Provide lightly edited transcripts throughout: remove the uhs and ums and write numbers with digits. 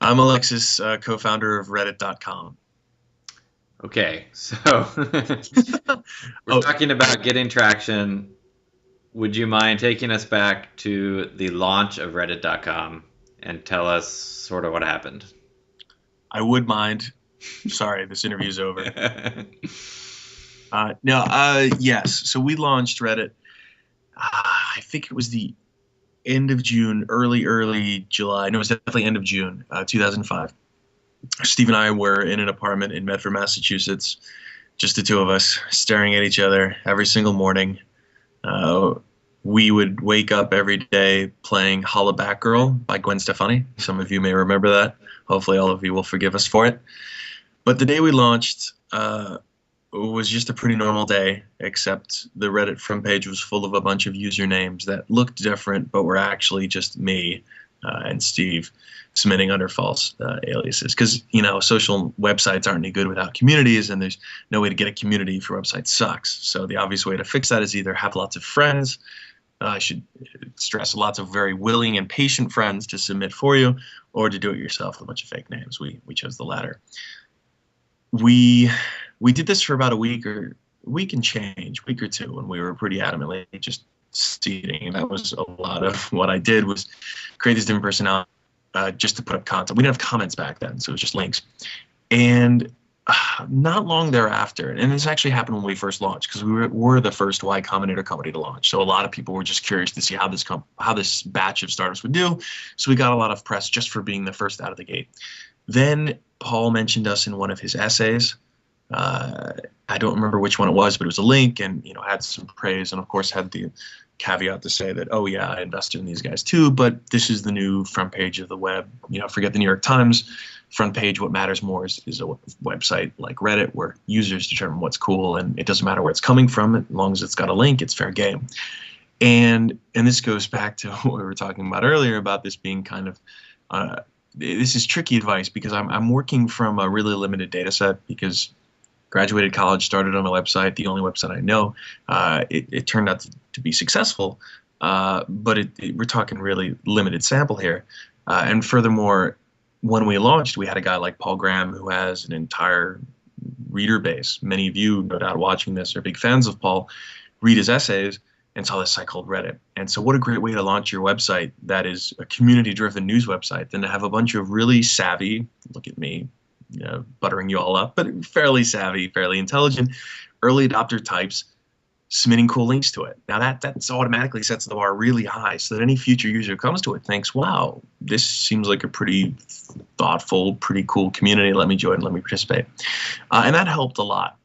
I'm Alexis, co-founder of Reddit.com. Okay, so we're Oh, talking about getting traction. Would you mind taking us back to the launch of Reddit.com and tell us sort of what happened? I would mind. Sorry, this interview's over. No, yes. So we launched Reddit. I think it was the end of June, early July. No, it was definitely end of June, 2005. Steve and I were in an apartment in Medford, Massachusetts, just the two of us, staring at each other every single morning. Uh, we would wake up every day playing Holla Back Girl by Gwen Stefani. Some of you may remember that. Hopefully, all of you will forgive us for it. But the day we launched was just a pretty normal day, except the Reddit front page was full of a bunch of usernames that looked different, but were actually just me and Steve submitting under false aliases. Because, social websites aren't any good without communities, and there's no way to get a community for websites sucks. So the obvious way to fix that is either have lots of friends. I should stress lots of very willing and patient friends to submit for you, or to do it yourself with a bunch of fake names. We chose the latter. We did this for about a week and change, week or two, and we were pretty adamantly just seeding. And that was a lot of what I did was create these different personalities just to put up content. We didn't have comments back then, so it was just links. And not long thereafter, and this actually happened when we first launched because we were the first Y Combinator company to launch. So a lot of people were just curious to see how this batch of startups would do. So we got a lot of press just for being the first out of the gate. Then Paul mentioned us in one of his essays. I don't remember which one it was, but it was a link and had some praise, and of course had the caveat to say that, oh yeah, I invested in these guys too, but this is the new front page of the web. Forget the New York Times front page. What matters more is a website like Reddit where users determine what's cool, and it doesn't matter where it's coming from. As long as it's got a link, it's fair game. And this goes back to what we were talking about earlier about this being kind of this is tricky advice because I'm working from a really limited data set because graduated college, started on a website, the only website I know. It turned out to be successful, but we're talking really limited sample here. And furthermore, when we launched, we had a guy like Paul Graham who has an entire reader base. Many of you, no doubt, watching this are big fans of Paul, read his essays and saw this site called Reddit. And so what a great way to launch your website that is a community-driven news website than to have a bunch of really savvy, look at me, buttering you all up, but fairly savvy, fairly intelligent early adopter types submitting cool links to it. Now that's automatically sets the bar really high so that any future user who comes to it thinks, wow, this seems like a pretty thoughtful, pretty cool community. Let me join, let me participate. And that helped a lot.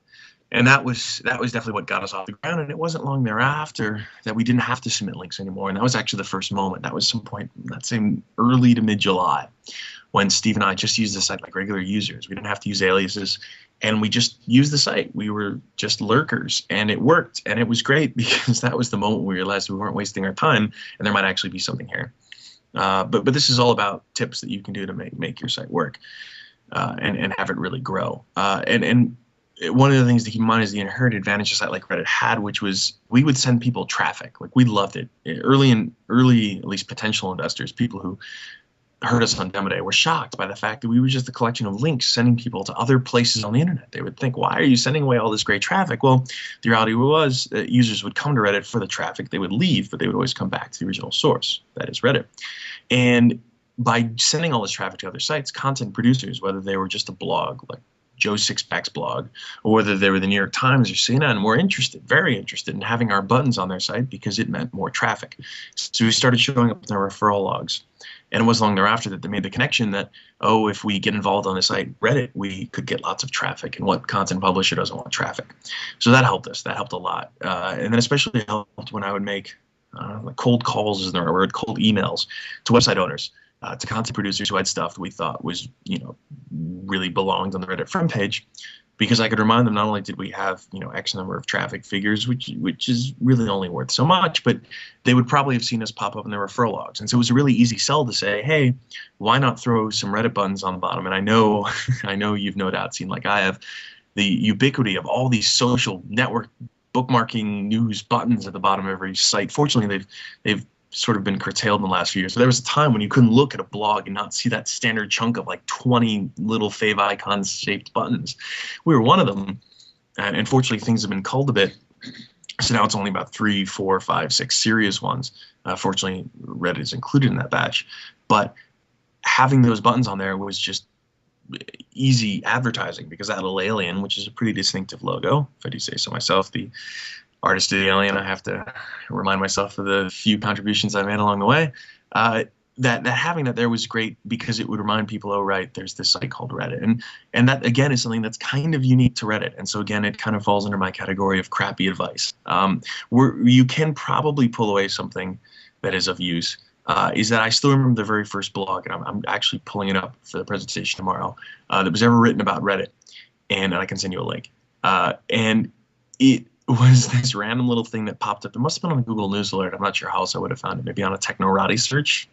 And that was definitely what got us off the ground. And it wasn't long thereafter that we didn't have to submit links anymore. And that was actually the first moment. That was some point, let's say early to mid-July, when Steve and I just used the site like regular users. We didn't have to use aliases, and we just used the site. We were just lurkers, and it worked, and it was great because that was the moment we realized we weren't wasting our time, and there might actually be something here. But this is all about tips that you can do to make your site work and have it really grow. And one of the things to keep in mind is the inherent advantage a site like Reddit had, which was we would send people traffic. Like we loved it. Early, at least potential investors, people who heard us on Demo Day were shocked by the fact that we were just a collection of links sending people to other places on the internet. They would think, why are you sending away all this great traffic? Well, the reality was that users would come to Reddit for the traffic. They would leave, but they would always come back to the original source, that is Reddit. And by sending all this traffic to other sites, content producers, whether they were just a blog like Joe Sixpack's blog, or whether they were the New York Times or CNN, were interested, very interested in having our buttons on their site because it meant more traffic. So we started showing up in their referral logs. And it wasn't long thereafter that they made the connection that, oh, if we get involved on a site, Reddit, we could get lots of traffic. And what content publisher doesn't want traffic? So that helped us. That helped a lot. And then especially helped when I would make like cold calls is the right word, cold emails to website owners, to content producers who had stuff that we thought was, really belonged on the Reddit front page. Because I could remind them not only did we have X number of traffic figures, which is really only worth so much, but they would probably have seen us pop up in their referral logs. And so it was a really easy sell to say, hey, why not throw some Reddit buttons on the bottom? And I know you've no doubt seen, like I have, the ubiquity of all these social network bookmarking news buttons at the bottom of every site. Fortunately, they've sort of been curtailed in the last few years. So there was a time when you couldn't look at a blog and not see that standard chunk of like 20 little fave icons shaped buttons. We were one of them, and unfortunately things have been culled a bit. So now it's only about 3, 4, 5, 6 serious ones. Fortunately, Reddit is included in that batch. But having those buttons on there was just easy advertising, because that little alien, which is a pretty distinctive logo, if I do say so myself, the artist of the alien, I have to remind myself of the few contributions I made along the way. That having that there was great, because it would remind people, oh, right, there's this site called Reddit. And that, again, is something that's kind of unique to Reddit. And so, again, it kind of falls under my category of crappy advice. You can probably pull away something that is of use. Is that I still remember the very first blog, and I'm actually pulling it up for the presentation tomorrow, that was ever written about Reddit, and I can send you a link. And it was this random little thing that popped up. It must have been on a Google News alert. I'm not sure how else I would have found it. Maybe on a Technorati search.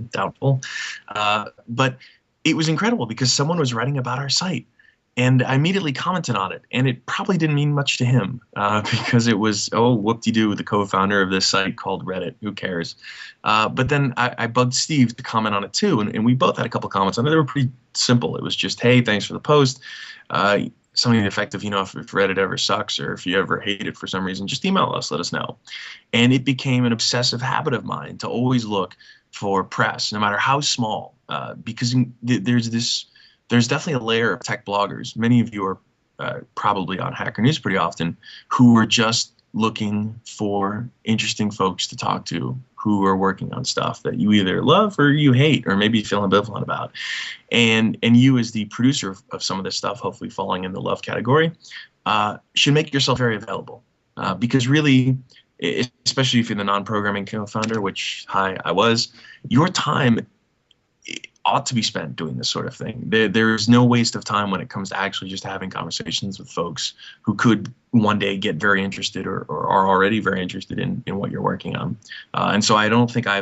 Doubtful. But it was incredible, because someone was writing about our site. And I immediately commented on it, and it probably didn't mean much to him, because it was, oh, whoop-de-doo, the co-founder of this site called Reddit. Who cares? But then I bugged Steve to comment on it too, and we both had a couple comments on it. They were pretty simple. It was just, hey, thanks for the post. Something effective, if Reddit ever sucks, or if you ever hate it for some reason, just email us, let us know. And it became an obsessive habit of mine to always look for press, no matter how small, because there's definitely a layer of tech bloggers. Many of you are probably on Hacker News pretty often, who are just looking for interesting folks to talk to who are working on stuff that you either love or you hate, or maybe feel ambivalent about. And you, as the producer of some of this stuff, hopefully falling in the love category, should make yourself very available. Because really, especially if you're the non-programming co-founder, which I was, your time ought to be spent doing this sort of thing. There is no waste of time when it comes to actually just having conversations with folks who could one day get very interested, or are already very interested in what you're working on. And so I don't think I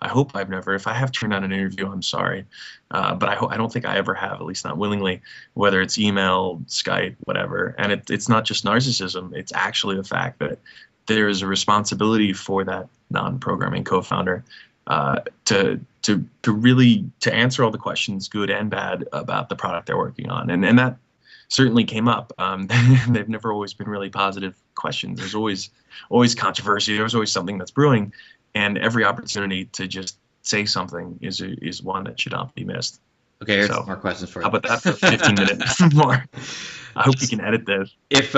hope I've never, if I have turned down an interview, I'm sorry. But I don't think I ever have, at least not willingly, whether it's email, Skype, whatever. And it's not just narcissism. It's actually the fact that there is a responsibility for that non-programming co-founder to really answer all the questions, good and bad, about the product they're working on. And that certainly came up. They've never always been really positive questions. There's always controversy. There's always something that's brewing, and every opportunity to just say something is one that should not be missed. Okay, here's some more questions for you. How about that for 15 minutes more? I hope we can edit this. If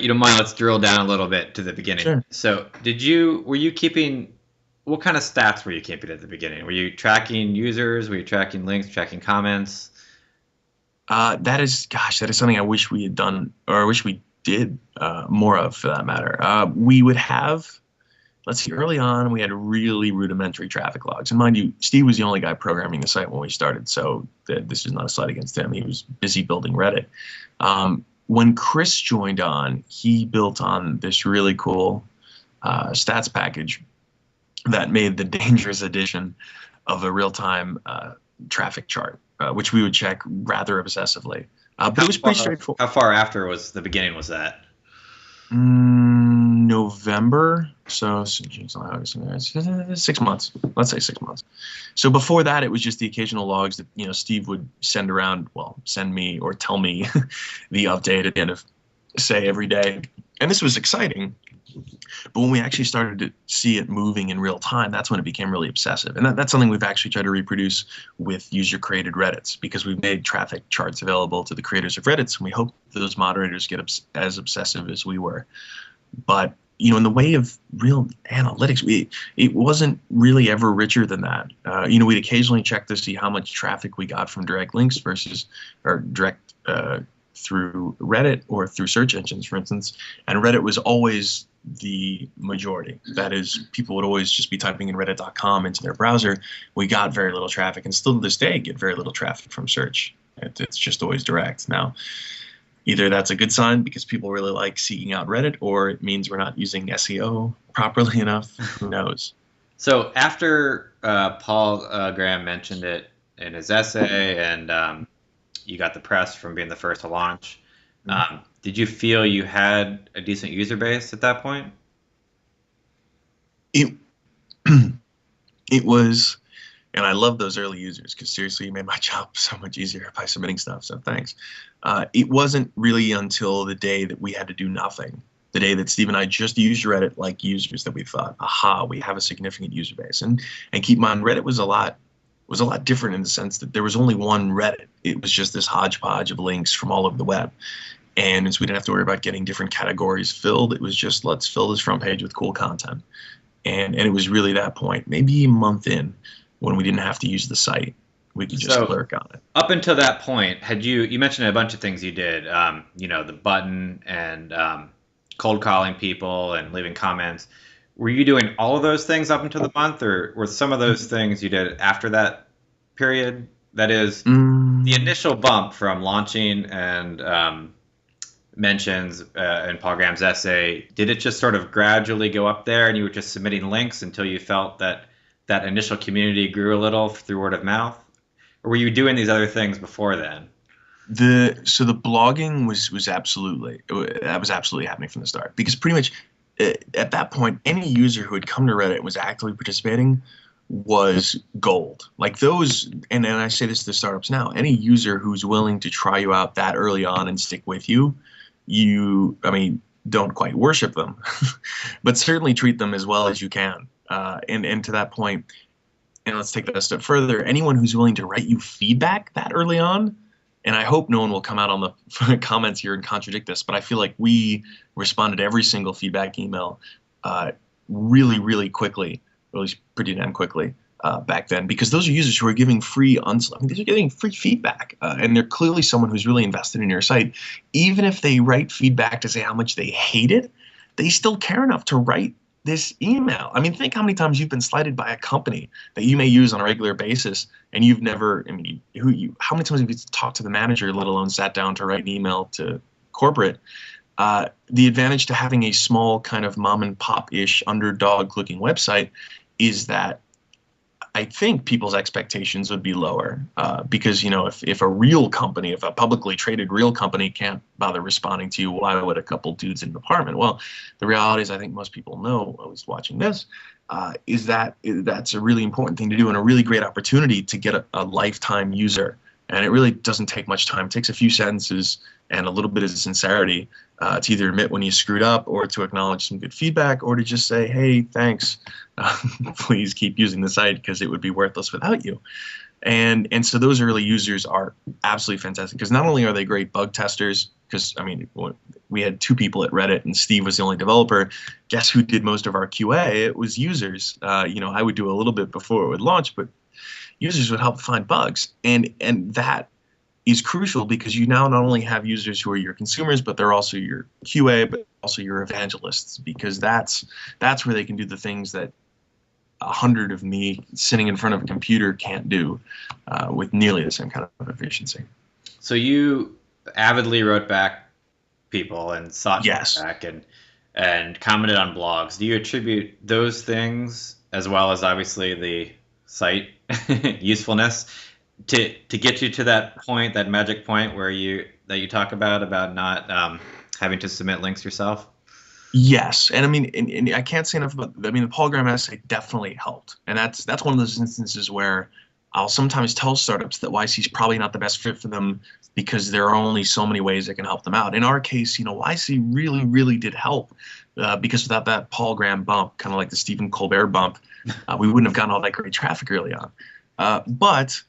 you don't mind, let's drill down a little bit to the beginning. Sure. So were you keeping, what kind of stats were you keeping at the beginning? Were you tracking users? Were you tracking links, tracking comments? That is something I wish we had done, or I wish we did more of, for that matter. We would have, let's see, early on, we had really rudimentary traffic logs. And mind you, Steve was the only guy programming the site when we started, so this is not a slight against him. He was busy building Reddit. When Chris joined on, he built on this really cool stats package that made the dangerous addition of a real-time traffic chart, which we would check rather obsessively. But it was pretty straightforward. How far after was the beginning was that? November. So 6 months. Let's say 6 months. So before that, it was just the occasional logs that Steve would send around. Well, send me or tell me the update at the end of, say, every day. And this was exciting. But when we actually started to see it moving in real time, that's when it became really obsessive. And that's something we've actually tried to reproduce with user-created Reddits, because we've made traffic charts available to the creators of Reddits, and we hope those moderators get as obsessive as we were. But in the way of real analytics, it wasn't really ever richer than that. We'd occasionally check to see how much traffic we got from direct links or direct through Reddit or through search engines, for instance. And Reddit was always the majority. That is, people would always just be typing in reddit.com into their browser. We got very little traffic, and still to this day get very little traffic from search. It's just always direct. Now, either that's a good sign because people really like seeking out Reddit, or it means we're not using SEO properly enough. Who knows? So after Paul Graham mentioned it in his essay, and you got the press from being the first to launch, did you feel you had a decent user base at that point? It was, and I love those early users because seriously, you made my job so much easier by submitting stuff. So thanks. It wasn't really until the day that we had to do nothing, the day that Steve and I just used Reddit like users, that we thought, aha, we have a significant user base. And keep in mind, Reddit was a lot different in the sense that there was only one Reddit. It was just this hodgepodge of links from all over the web. And so we didn't have to worry about getting different categories filled. It was just, let's fill this front page with cool content. And it was really that point, maybe a month in, when we didn't have to use the site. We could just clerk on it. Up until that point, had you mentioned a bunch of things you did, the button and cold calling people and leaving comments. Were you doing all of those things up until the month, or were some of those things you did after that period? That is, the initial bump from launching and mentions in Paul Graham's essay, did it just sort of gradually go up there and you were just submitting links until you felt that that initial community grew a little through word of mouth? Or were you doing these other things before then? So the blogging was absolutely happening from the start, because pretty much at that point, any user who had come to Reddit and was actively participating was gold. Like those, and I say this to startups now, any user who's willing to try you out that early on and stick with you, don't quite worship them, but certainly treat them as well as you can. And to that point, and let's take that a step further, anyone who's willing to write you feedback that early on, and I hope no one will come out on the comments here and contradict this, but I feel like we responded to every single feedback email really, really quickly, or at least pretty damn quickly back then, because those are users who are giving these are getting free feedback, and they're clearly someone who's really invested in your site. Even if they write feedback to say how much they hate it, they still care enough to write this email. I mean, think how many times you've been slighted by a company that you may use on a regular basis, and you've never, how many times have you talked to the manager, let alone sat down to write an email to corporate? The advantage to having a small kind of mom and pop-ish underdog-looking website is that I think people's expectations would be lower because, if a real company, if a publicly traded real company can't bother responding to you, why would a couple dudes in an apartment? Well, the reality is, I think most people know, at least watching this, is that that's a really important thing to do and a really great opportunity to get a lifetime user. And it really doesn't take much time. It takes a few sentences and a little bit of sincerity to either admit when you screwed up, or to acknowledge some good feedback, or to just say, hey, thanks. Please keep using the site because it would be worthless without you. And so those early users are absolutely fantastic, because not only are they great bug testers, because, we had 2 people at Reddit and Steve was the only developer. Guess who did most of our QA? It was users. I would do a little bit before it would launch, but users would help find bugs. And that is crucial, because you now not only have users who are your consumers, but they're also your QA, but also your evangelists, because that's where they can do the things that 100 of me sitting in front of a computer can't do with nearly the same kind of efficiency. So you avidly wrote back people and sought feedback and commented on blogs. Do you attribute those things, as well as obviously the site usefulness, to get you to that point, that magic point where you talk about not having to submit links yourself? Yes, and and I can't say enough about. The Paul Graham essay definitely helped, and that's one of those instances where I'll sometimes tell startups that YC is probably not the best fit for them, because there are only so many ways that can help them out. In our case, YC really, really did help, because without that Paul Graham bump, kind of like the Stephen Colbert bump, we wouldn't have gotten all that great traffic early on. But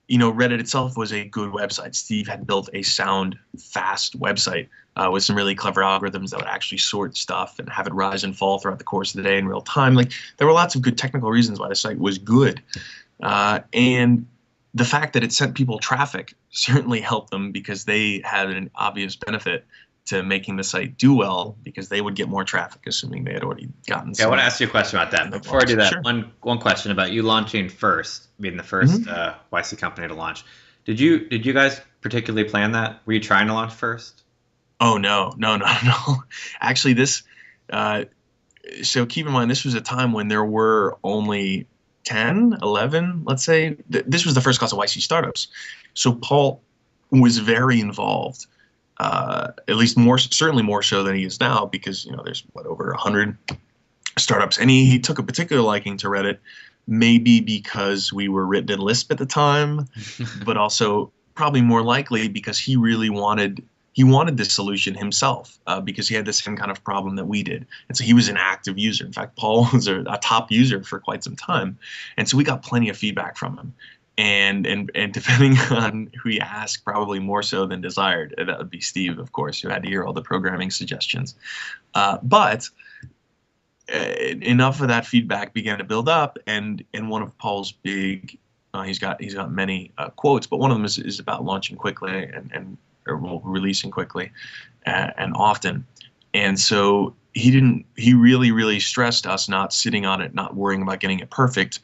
Reddit itself was a good website. Steve had built a sound, fast website with some really clever algorithms that would actually sort stuff and have it rise and fall throughout the course of the day in real time. Like, there were lots of good technical reasons why the site was good. And the fact that it sent people traffic certainly helped them, because they had an obvious benefit to making the site do well, because they would get more traffic, assuming they had already gotten some. I want to ask you a question about that. Before I do that, sure. One question about you launching first, being the first YC company to launch. Did you guys particularly plan that? Were you trying to launch first? Oh, no. Actually, this, so keep in mind, this was a time when there were only 10, 11, let's say. This was the first class of YC startups. So Paul was very involved. At least certainly more so than he is now, because there's over 100 startups, and he took a particular liking to Reddit maybe because we were written in Lisp at the time, but also probably more likely because he really wanted this solution himself, because he had the same kind of problem that we did. And so he was an active user. In fact, Paul was a top user for quite some time. And so we got plenty of feedback from him. And depending on who you ask, probably more so than desired. That would be Steve, of course, who had to hear all the programming suggestions. But enough of that feedback began to build up, and one of Paul's big, he's got many quotes, but one of them is about launching quickly or releasing quickly and often. And so he really stressed us not sitting on it, not worrying about getting it perfect,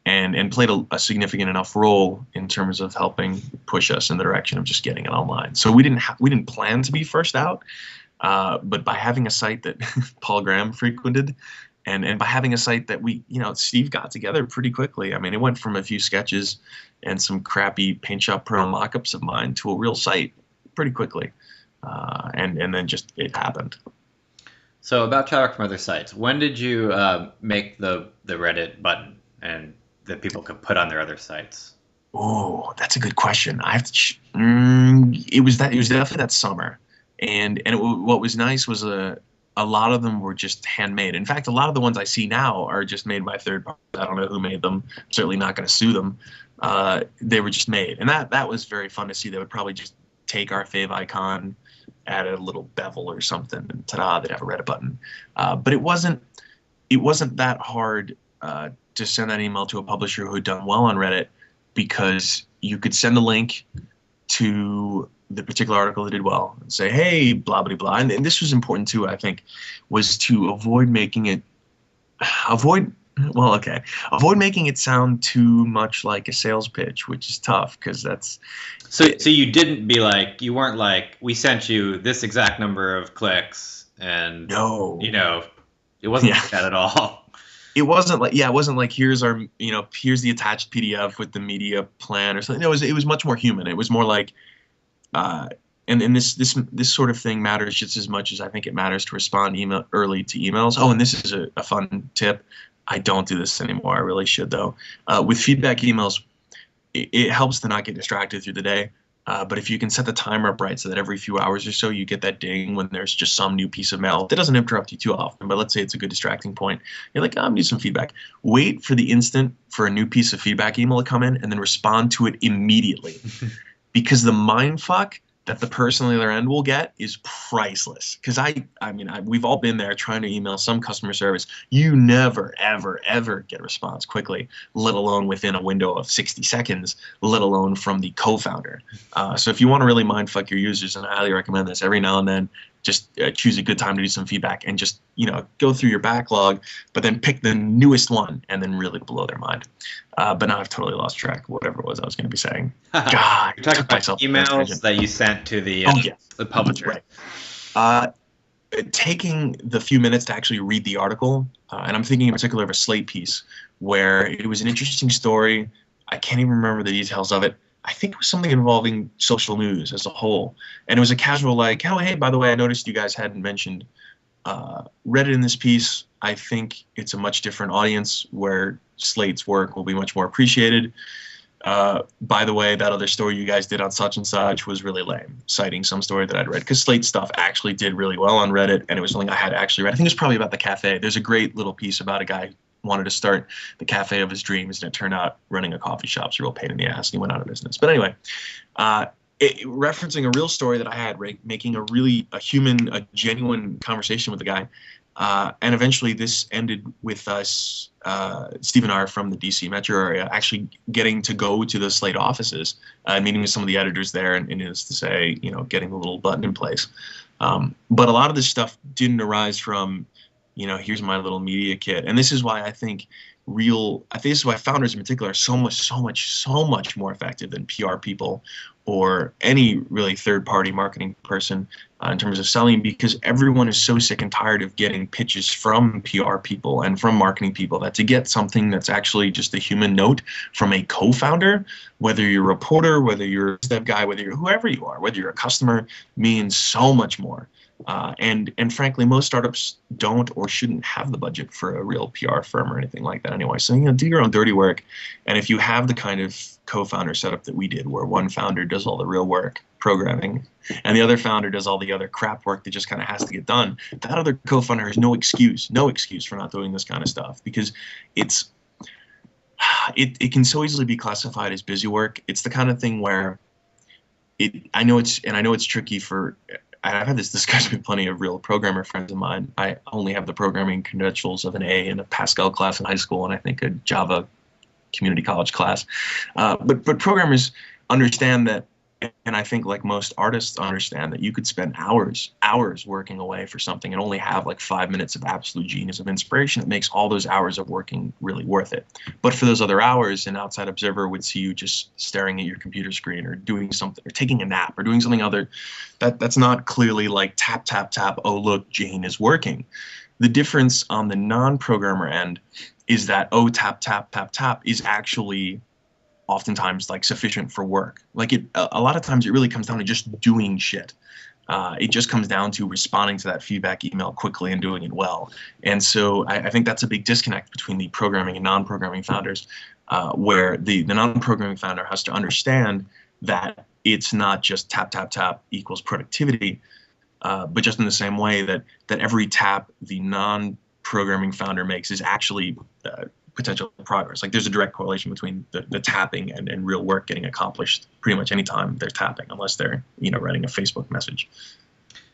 and played a significant enough role in terms of helping push us in the direction of just getting it online. So we didn't plan to be first out, but by having a site that Paul Graham frequented, and by having a site that Steve got together pretty quickly. I mean, it went from a few sketches and some crappy Paint Shop Pro mock-ups of mine to a real site pretty quickly, and then just it happened. So about traffic from other sites, when did you make the Reddit button and that people could put on their other sites? Oh, that's a good question. I have to. It was definitely that summer, and what was nice was a lot of them were just handmade. In fact, a lot of the ones I see now are just made by third parties. I don't know who made them. I'm certainly not going to sue them. They were just made, and that was very fun to see. They would probably just take our fave icon, add a little bevel or something, and ta-da, they'd have a Reddit button. But it wasn't that hard to send that email to a publisher who had done well on Reddit, because you could send a link to the particular article that did well and say, hey, blah, blah, blah. And this was important too, I think, was to avoid making it sound too much like a sales pitch, which is tough because that's. So you didn't be like, you weren't like, we sent you this exact number of clicks and no, it wasn't like that at all. It wasn't like here's the attached PDF with the media plan or something. No, it was much more human. It was more like, and this sort of thing matters just as much as I think it matters to respond early to emails. Oh, and this is a fun tip. I don't do this anymore. I really should though. With feedback emails, it helps to not get distracted through the day. But if you can set the timer up right so that every few hours or so you get that ding when there's just some new piece of mail that doesn't interrupt you too often, but let's say it's a good distracting point. You're like, I'm need some feedback. Wait for the instant for a new piece of feedback email to come in and then respond to it immediately. Because the mind fuck that the person on the other end will get is priceless. Because we've all been there trying to email some customer service. You never, ever, ever get a response quickly, let alone within a window of 60 seconds, let alone from the co-founder. So if you want to really mind fuck your users, and I highly recommend this, every now and then, just choose a good time to do some feedback and just, go through your backlog, but then pick the newest one and then really blow their mind. But now I've totally lost track of whatever it was I was going to be saying. God, you're talking about emails that you sent to the publisher. Right. Taking the few minutes to actually read the article, and I'm thinking in particular of a Slate piece where it was an interesting story. I can't even remember the details of it. I think it was something involving social news as a whole. And it was a casual like, oh, hey, by the way, I noticed you guys hadn't mentioned Reddit in this piece. I think it's a much different audience where Slate's work will be much more appreciated. By the way, that other story you guys did on such and such was really lame, citing some story that I'd read. Because Slate stuff actually did really well on Reddit, and it was something I had actually read. I think it was probably about the cafe. There's a great little piece about a guy wanted to start the cafe of his dreams, and it turned out running a coffee shop's a real pain in the ass, and he went out of business. But anyway, referencing a real story that I had, right, making a genuine conversation with the guy, and eventually this ended with us, Steve and I from the DC metro area, actually getting to go to the Slate offices and meeting with some of the editors there, and needless to say, getting the little button in place. But a lot of this stuff didn't arise from, here's my little media kit. And this is why I think this is why founders in particular are so much more effective than PR people or any really third-party marketing person in terms of selling, because everyone is so sick and tired of getting pitches from PR people and from marketing people that to get something that's actually just a human note from a co-founder, whether you're a reporter, whether you're a dev guy, whether you're whoever you are, whether you're a customer, means so much more. And frankly, most startups don't or shouldn't have the budget for a real PR firm or anything like that anyway. So, do your own dirty work. And if you have the kind of co-founder setup that we did, where one founder does all the real work, programming, and the other founder does all the other crap work that just kind of has to get done, that other co-founder has no excuse for not doing this kind of stuff, because it can so easily be classified as busy work. It's the kind of thing where I know it's tricky for. I've had this discussion with plenty of real programmer friends of mine. I only have the programming credentials of an A in a Pascal class in high school, and I think a Java community college class. But programmers understand that, and I think like most artists understand that you could spend hours working away for something and only have like 5 minutes of absolute genius of inspiration that makes all those hours of working really worth it. But for those other hours, an outside observer would see you just staring at your computer screen or doing something or taking a nap or doing something other that's not clearly like tap, tap, tap, oh, look, Jane is working. The difference on the non-programmer end is that, oh, tap, tap, tap, tap is actually oftentimes like sufficient for work. Like a lot of times it really comes down to just doing shit. It just comes down to responding to that feedback email quickly and doing it well. And so I think that's a big disconnect between the programming and non-programming founders, where the non-programming founder has to understand that it's not just tap, tap, tap equals productivity, but just in the same way that every tap the non-programming founder makes is actually potential progress. Like there's a direct correlation between the tapping and real work getting accomplished pretty much anytime they're tapping, unless they're writing a Facebook message.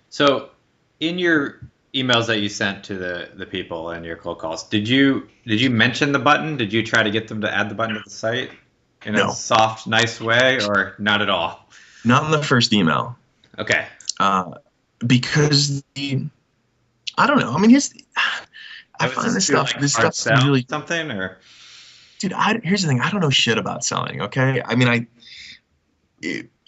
So in your emails that you sent to the people and your cold calls, did you mention the button? Did you try to get them to add the button to the site in a soft, nice way, or not at all? Not in the first email. Okay. Because I don't know. I mean, I find this stuff really something, or dude. Here's the thing. I don't know shit about selling. Okay. I mean,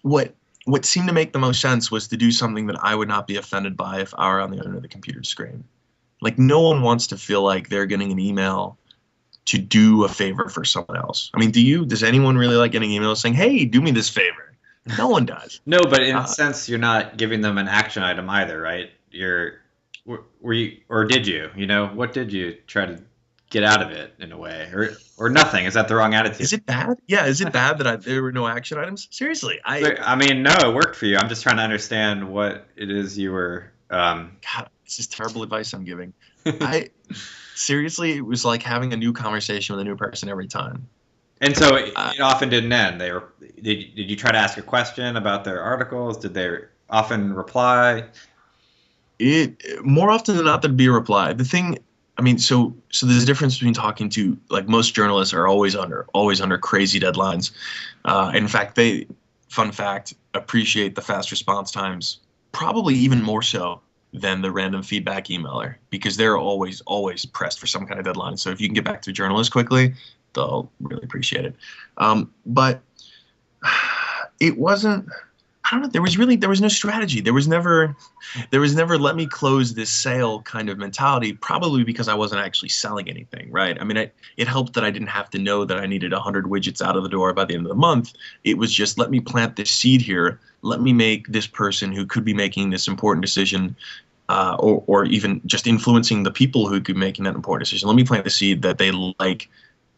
what seemed to make the most sense was to do something that I would not be offended by if I were on the other end of the computer screen. Like no one wants to feel like they're getting an email to do a favor for someone else. I mean, does anyone really like getting emails saying, "Hey, do me this favor"? No one does. No, but in a sense, you're not giving them an action item either, right? Were you, or did you? What did you try to get out of it in a way, or nothing? Is that the wrong attitude? Is it bad? Yeah, is it bad that there were no action items? Seriously, I mean, no, it worked for you. I'm just trying to understand what it is you were. God, this is terrible advice I'm giving. Seriously, it was like having a new conversation with a new person every time. And so it often didn't end. Did you try to ask a question about their articles? Did they often reply? More often than not, there'd be a reply. The thing, I mean, so there's a difference between talking to, like, most journalists are always under crazy deadlines. In fact, fun fact, appreciate the fast response times, probably even more so than the random feedback emailer, because they're always pressed for some kind of deadline. So if you can get back to a journalist quickly, they'll really appreciate it. But it wasn't. I don't know. There was no strategy. There was never let me close this sale kind of mentality, probably because I wasn't actually selling anything, right? I mean, it helped that I didn't have to know that I needed 100 widgets out of the door by the end of the month. It was just, let me plant this seed here. Let me make this person who could be making this important decision, or even just influencing the people who could be making that important decision. Let me plant the seed that they like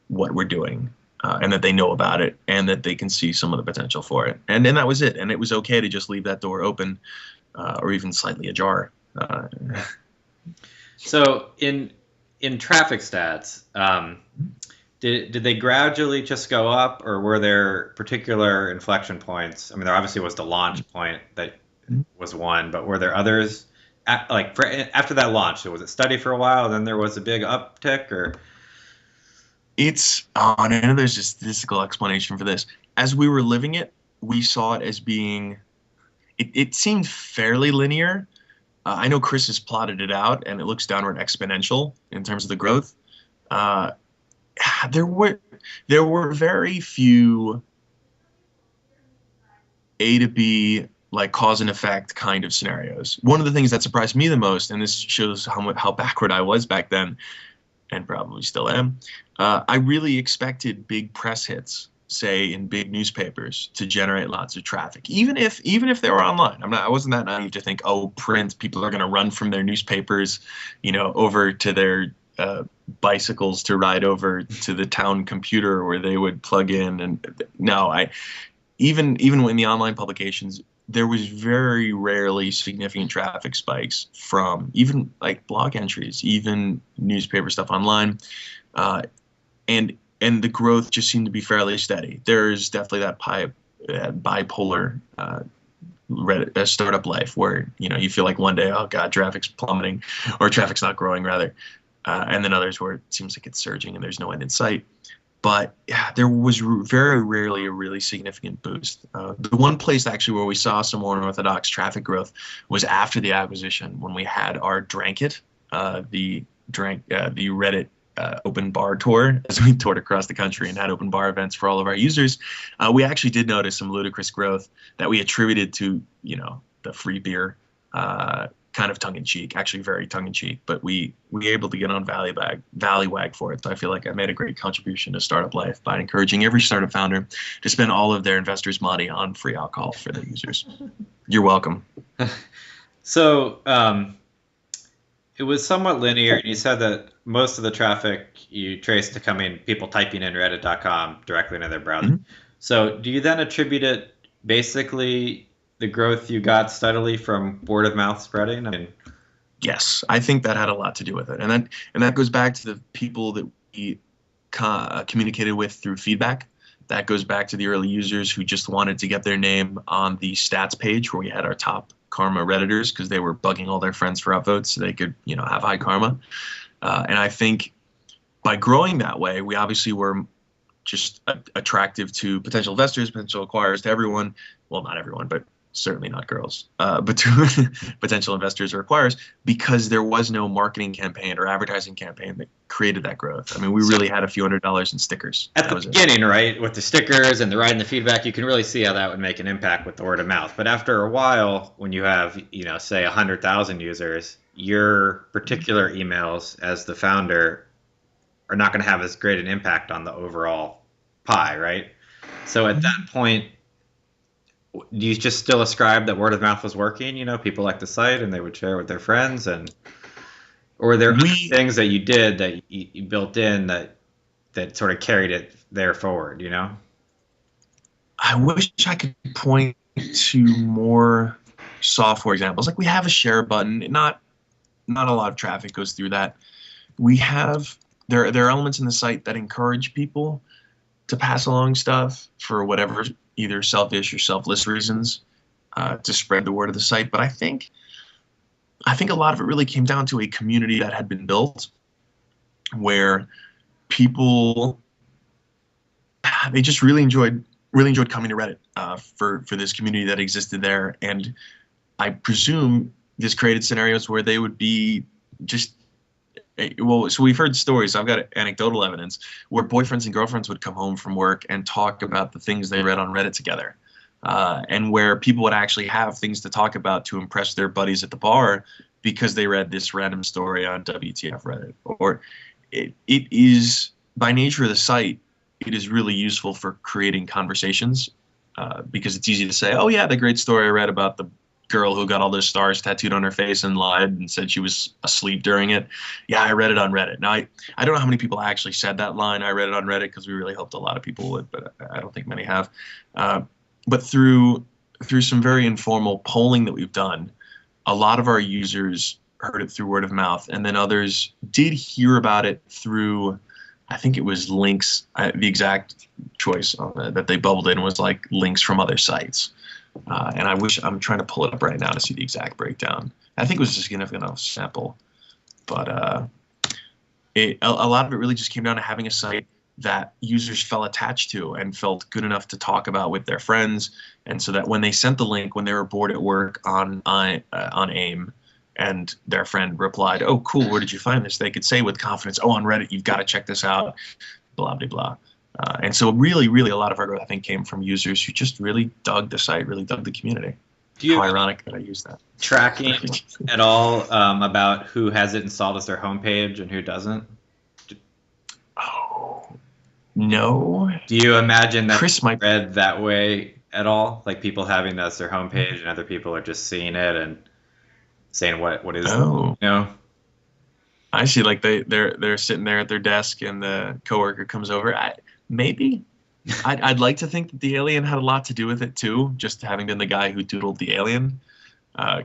what we're doing. And that they know about it, and that they can see some of the potential for it. And then that was it. And it was okay to just leave that door open, or even slightly ajar. So in traffic stats, did they gradually just go up, or were there particular inflection points? I mean, there obviously was the launch point that was one, but were there others? After that launch, so was it steady for a while, then there was a big uptick, or? I know there's a statistical explanation for this. As we were living it, we saw it as being, it seemed fairly linear. I know Chris has plotted it out, and it looks downward exponential in terms of the growth. There were very few A to B, like cause and effect kind of scenarios. One of the things that surprised me the most, and this shows how backward I was back then, and probably still am, I really expected big press hits say in big newspapers to generate lots of traffic, even if they were online. I wasn't that naive to think, oh, print, people are going to run from their newspapers, over to their bicycles to ride over to the town computer where they would plug in. And no, even in the online publications, there was very rarely significant traffic spikes from even like blog entries, even newspaper stuff online, and the growth just seemed to be fairly steady. There's definitely that bipolar startup life where you feel like one day, oh god, traffic's plummeting, or traffic's not growing rather, and then others where it seems like it's surging and there's no end in sight. But yeah, there was very rarely a really significant boost. The one place actually where we saw some more unorthodox traffic growth was after the acquisition, when we had our Drank It, the Reddit open bar tour, as we toured across the country and had open bar events for all of our users. We actually did notice some ludicrous growth that we attributed to the free beer, kind of tongue-in-cheek, actually very tongue-in-cheek, but we were able to get on Valleywag for it. So I feel like I made a great contribution to startup life by encouraging every startup founder to spend all of their investors' money on free alcohol for their users. You're welcome. So it was somewhat linear, and you said that most of the traffic you traced to people typing in reddit.com directly into their browser. Mm-hmm. So do you then attribute it basically the growth you got steadily from word of mouth spreading? Yes, I think that had a lot to do with it, and that goes back to the people that we communicated with through feedback. That goes back to the early users who just wanted to get their name on the stats page where we had our top karma redditors, because they were bugging all their friends for upvotes so they could have high karma. And I think by growing that way, we obviously were just attractive to potential investors, potential acquirers, to everyone. Well, not everyone, but certainly not girls, but to potential investors or acquirers, because there was no marketing campaign or advertising campaign that created that growth. I mean, we really had a few $100s in stickers. At the beginning, right, with the stickers and the writing the feedback, you can really see how that would make an impact with the word of mouth. But after a while, when you have, say 100,000 users, your particular emails as the founder are not going to have as great an impact on the overall pie, right? So at that point, do you just still ascribe that word of mouth was working? People liked the site and they would share with their friends, or were there things that you did that you built in that sort of carried it there forward? I wish I could point to more software examples. Like we have a share button. Not a lot of traffic goes through that. We have there are elements in the site that encourage people to pass along stuff for whatever, either selfish or selfless reasons, to spread the word of the site. But I think a lot of it really came down to a community that had been built where people, they just really enjoyed coming to Reddit for this community that existed there. And I presume this created scenarios where they would be just, so we've heard stories. I've got anecdotal evidence where boyfriends and girlfriends would come home from work and talk about the things they read on Reddit together, and where people would actually have things to talk about to impress their buddies at the bar because they read this random story on WTF Reddit. Or it is, by nature of the site, it is really useful for creating conversations, because it's easy to say, oh yeah, the great story I read about the girl who got all those stars tattooed on her face and lied and said she was asleep during it. Yeah, I read it on Reddit. Now, I don't know how many people actually said that line, I read it on Reddit, because we really hoped a lot of people would, but I don't think many have. But through some very informal polling that we've done, a lot of our users heard it through word of mouth, and then others did hear about it through, I think it was links. The exact choice that they bubbled in was like links from other sites. And I'm trying to pull it up right now to see the exact breakdown. I think it was a significant enough sample, but a lot of it really just came down to having a site that users felt attached to and felt good enough to talk about with their friends, and so that when they sent the link when they were bored at work on AIM, and their friend replied, "Oh, cool, where did you find this?" they could say with confidence, "Oh, on Reddit, you've got to check this out," blah blah blah. And so really, really a lot of our growth, I think, came from users who just really dug the site, really dug the community. How ironic that I use that. Tracking at all about who has it installed as their homepage and who doesn't? No. Do you imagine that Chris might. read that way at all? Like people having that as their homepage and other people are just seeing it and saying what is this? Oh, You know? I see. Like they're sitting there at their desk, and the coworker comes over. Maybe. I'd like to think that the alien had a lot to do with it too, just having been the guy who doodled the alien.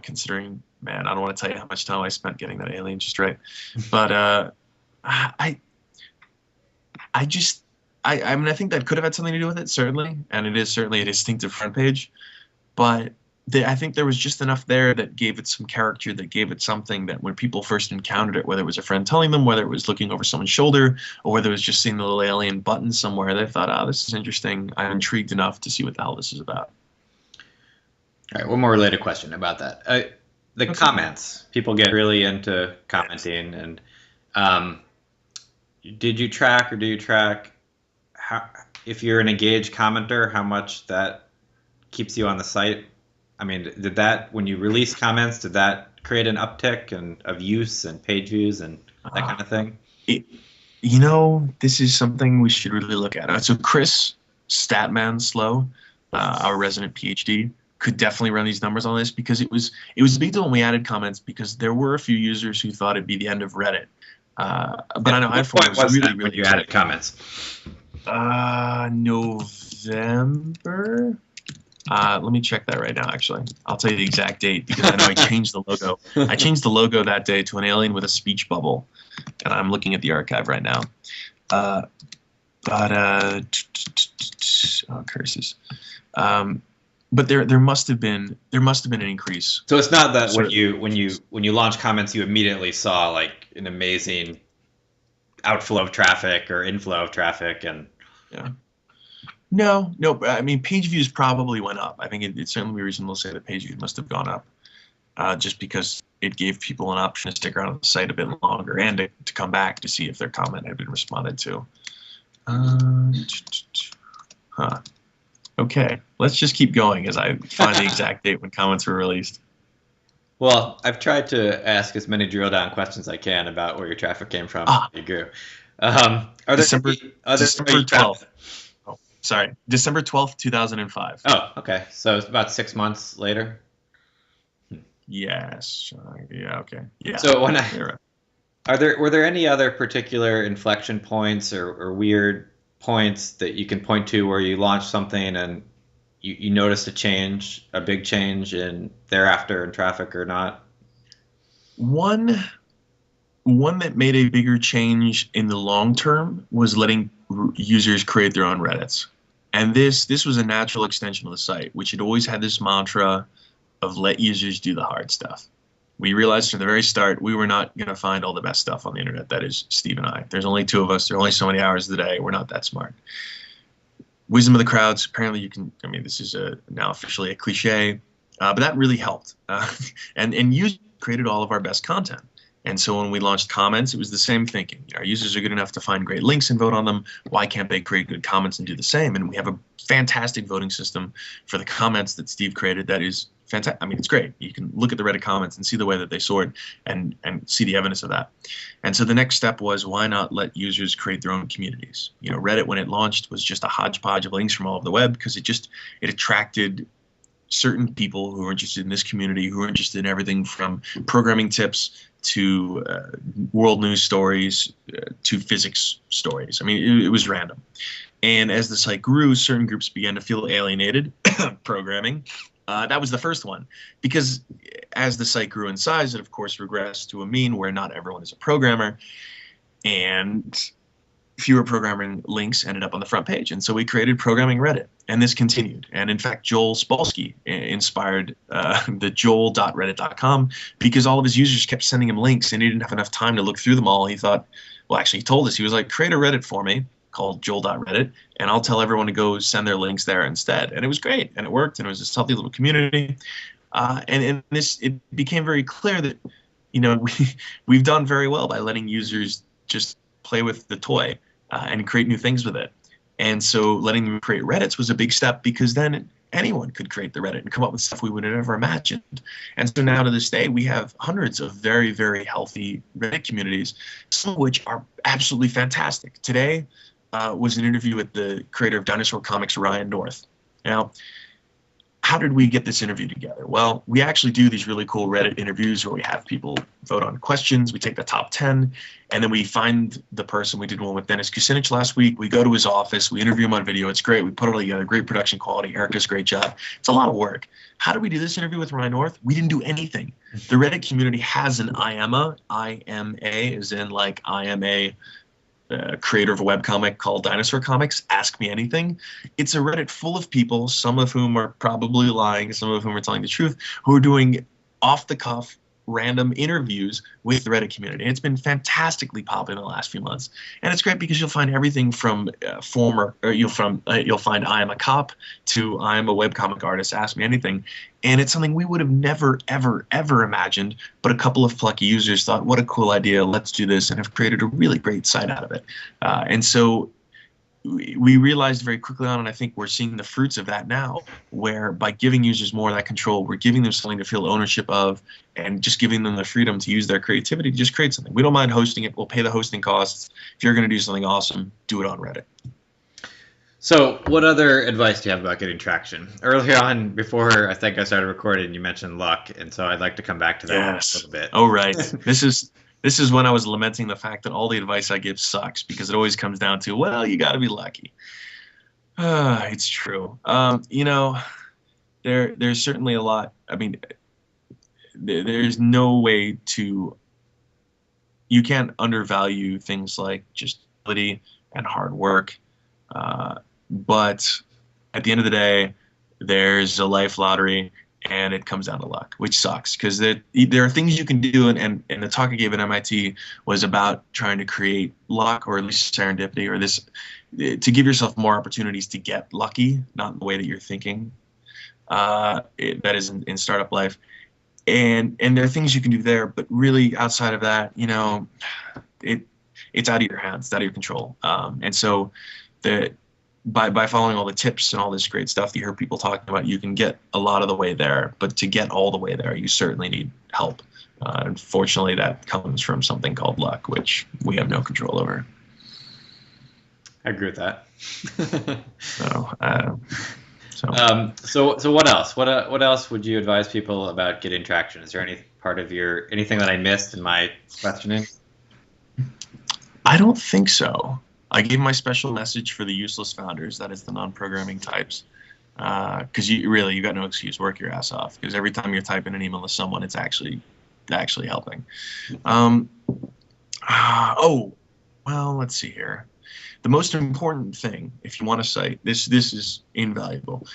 Considering, man, I don't want to tell you how much time I spent getting that alien just right. But I just, I mean, I think that could have had something to do with it, certainly, and it is certainly a distinctive front page. But I think there was just enough there that gave it some character, that gave it something that when people first encountered it, whether it was a friend telling them, whether it was looking over someone's shoulder, or whether it was just seeing the little alien button somewhere, they thought, oh, this is interesting. I'm intrigued enough to see what the hell this is about. All right, one more related question about that. The comments. People get really into commenting, and did you track or do you track how, if you're an engaged commenter, how much that keeps you on the site? I mean, did that, when you release comments, did that create an uptick of use and page views and that kind of thing? This is something we should really look at. So Chris Statman Slow, our resident PhD, could definitely run these numbers on this, because it was a big deal when we added comments, because there were a few users who thought it'd be the end of Reddit. But I know I thought it was really, when you added comments. November. Let me check that right now, actually. I'll tell you the exact date, because I know I changed the logo. I changed the logo that day to an alien with a speech bubble, and I'm looking at the archive right now. Oh, curses. But there must have been an increase. So it's not that when you launch comments, you immediately saw like an amazing outflow of traffic or inflow of traffic, and yeah. No. I mean, page views probably went up. I think it's certainly reasonable to say that page views must have gone up, just because it gave people an option to stick around on the site a bit longer and to come back to see if their comment had been responded to. Okay, let's just keep going as I find the exact date when comments were released. Well, I've tried to ask as many drill down questions as I can about where your traffic came from. You grew. Are there December 12th. Sorry, December 12th, 2005. Oh, okay. So it's about 6 months later? Yes. Yeah, okay. Yeah. So were there any other particular inflection points or weird points that you can point to where you launched something and you noticed a big change in thereafter in traffic or not? One that made a bigger change in the long term was letting users create their own Reddits. And this was a natural extension of the site, which had always had this mantra of let users do the hard stuff. We realized from the very start we were not going to find all the best stuff on the internet. That is Steve and I. There's only two of us. There are only so many hours of the day. We're not that smart. Wisdom of the crowds. Apparently you can, I mean, this is now officially a cliche, but that really helped. And users created all of our best content. And so when we launched comments, it was the same thinking. Our users are good enough to find great links and vote on them. Why can't they create good comments and do the same? And we have a fantastic voting system for the comments that Steve created that is fantastic. I mean, it's great. You can look at the Reddit comments and see the way that they sort and see the evidence of that. And so the next step was, why not let users create their own communities? Reddit, when it launched, was just a hodgepodge of links from all over the web, because it attracted certain people who are interested in this community, who are interested in everything from programming tips to world news stories to physics stories. I mean, it was random. And as the site grew, certain groups began to feel alienated. Programming. That was the first one, because as the site grew in size, it of course regressed to a mean where not everyone is a programmer, and fewer programming links ended up on the front page. And so we created Programming Reddit, and this continued. And in fact, Joel Spolsky inspired the joel.reddit.com, because all of his users kept sending him links and he didn't have enough time to look through them all. He thought, well, actually he told us, he was like, create a Reddit for me called joel.reddit, and I'll tell everyone to go send their links there instead. And it was great, and it worked, and it was this healthy little community. And it became very clear that, we've done very well by letting users just play with the toy and create new things with it. And so letting them create Reddits was a big step, because then anyone could create the Reddit and come up with stuff we would have never imagined. And so now to this day, we have hundreds of very, very healthy Reddit communities, some of which are absolutely fantastic. Today, was an interview with the creator of Dinosaur Comics, Ryan North. Now, how did we get this interview together? Well, we actually do these really cool Reddit interviews where we have people vote on questions. We take the top 10, and then we find the person. We did one with Dennis Kucinich last week. We go to his office. We interview him on video. It's great. We put it all together. Great production quality. Erica's great job. It's a lot of work. How did we do this interview with Ryan North? We didn't do anything. The Reddit community has an IMA. IMA is in like IMA. Creator of a webcomic called Dinosaur Comics, Ask Me Anything. It's a Reddit full of people, some of whom are probably lying, some of whom are telling the truth, who are doing off-the-cuff random interviews with the Reddit community. And it's been fantastically popular in the last few months. And it's great because you'll find everything from you'll find I am a cop to I am a webcomic artist, ask me anything. And it's something we would have never, ever, ever imagined, but a couple of plucky users thought, what a cool idea, let's do this, and have created a really great site out of it. And so we realized very quickly on, and I think we're seeing the fruits of that now, where by giving users more of that control, we're giving them something to feel ownership of, and just giving them the freedom to use their creativity to just create something. We don't mind hosting it. We'll pay the hosting costs. If you're going to do something awesome, do it on Reddit. So what other advice do you have about getting traction? Earlier on, before I think I started recording, you mentioned luck, and so I'd like to come back to that a little bit. Oh, right. This is when I was lamenting the fact that all the advice I give sucks, because it always comes down to, well, you got to be lucky. It's true. There's certainly a lot. I mean, there's no way to. You can't undervalue things like just ability and hard work. But at the end of the day, there's a life lottery. And it comes down to luck, which sucks, because there are things you can do, and the talk I gave at MIT was about trying to create luck, or at least serendipity, or this to give yourself more opportunities to get lucky, not in the way that you're thinking. That is in startup life, and there are things you can do there, but really outside of that, it's out of your hands, it's out of your control, and so By following all the tips and all this great stuff that you hear people talking about, you can get a lot of the way there. But to get all the way there, you certainly need help. Unfortunately, that comes from something called luck, which we have no control over. I agree with that. So what else? What else would you advise people about getting traction? Is there any part of anything that I missed in my questioning? I don't think so. I gave my special message for the useless founders, that is the non-programming types, because you got no excuse. Work your ass off, because every time you're typing an email to someone, it's actually helping. Let's see here. The most important thing, if you want a site, this is invaluable.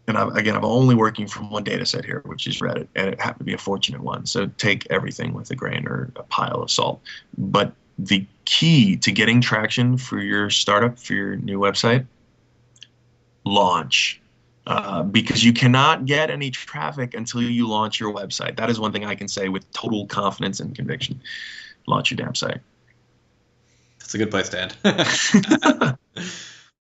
And I'm only working from one data set here, which is Reddit, and it happened to be a fortunate one. So take everything with a grain or a pile of salt. But the key to getting traction for your startup, for your new website, launch. Because you cannot get any traffic until you launch your website. That is one thing I can say with total confidence and conviction. Launch your damn site. That's a good place to end.